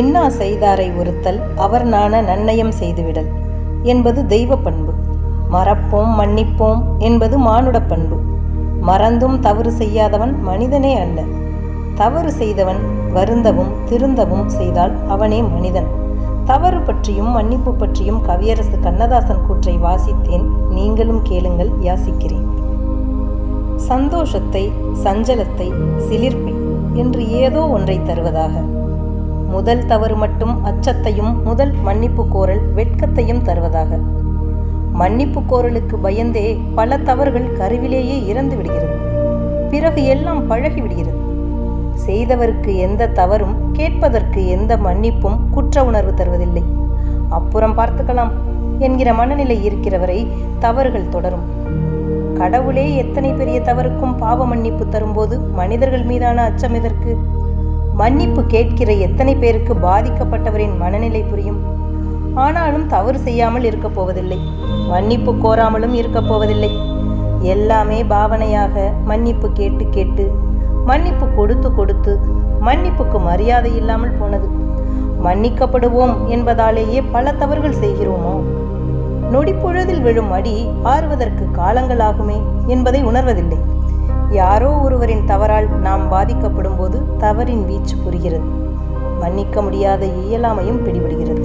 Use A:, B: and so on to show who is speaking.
A: இன்னா செய்தாரை ஒருத்தல் அவர் நாண நன்னயம் செய்துவிடல் என்பது தெய்வ பண்பு. மறப்போம் மன்னிப்போம் என்பது மானுட பண்பு. மறந்தும் தவறு செய்யாதவன் மனிதனே அல்ல. தவறு செய்தவன் வருந்தவும் திருந்தவும் செய்தால் அவனே மனிதன். தவறு பற்றியும் மன்னிப்பு பற்றியும் கவியரசு கண்ணதாசன் கூற்றை வாசித்தேன். நீங்களும் கேளுங்கள், யாசிக்கிறேன். சந்தோஷத்தை, சஞ்சலத்தை, சிலிர்ப்பை என்று ஏதோ ஒன்றை தருவதாக. முதல் தவறு மட்டும் அச்சத்தையும் முதல் மன்னிப்பு கோரல் வெட்கத்தையும் தருவதாக. மன்னிப்பு கோரலுக்கு பயந்தே பல தவறுகள் கருவிலேயே இறந்து விடுகிறது. பிறகு எல்லாம் பழகி விடுகிறது. செய்தவருக்கு எந்த தவறும் கேட்பதற்கு எந்த மன்னிப்பும் குற்ற உணர்வு தருவதில்லை. அப்புறம் பார்த்துக்கலாம் என்கிற மனநிலை இருக்கிறவரை தவறுகள் தொடரும். கடவுளே எத்தனை பெரிய தவறுக்கும் பாவ மன்னிப்பு தரும்போது மனிதர்கள் மீதான அச்சம் எதற்கு? மன்னிப்பு கேட்கிற எத்தனை பேருக்கு பாதிக்கப்பட்டவரின் மனநிலை புரியும்? ஆனாலும் தவறு செய்யாமல் இருக்கப் போவதில்லை, மன்னிப்பு கோராமலும் இருக்கப் போவதில்லை. எல்லாமே பாவனையாக மன்னிப்பு கேட்டு கேட்டு மன்னிப்பு கொடுத்து கொடுத்து மன்னிப்புக்கு மரியாதை இல்லாமல் போனது. மன்னிக்கப்படுவோம் என்பதாலேயே பல தவறுகள் செய்கிறோமோ? நொடிப்பொழுதில் விழும் அடி ஆறுவதற்கு காலங்களாகுமே என்பதை உணர்வதில்லை. யாரோ ஒருவரின் தவறால் நாம் பாதிக்கப்படும் போது தவறின் வீச்சு புரிகிறது. மன்னிக்க முடியாத இயலாமையும் பிடிபடுகிறது.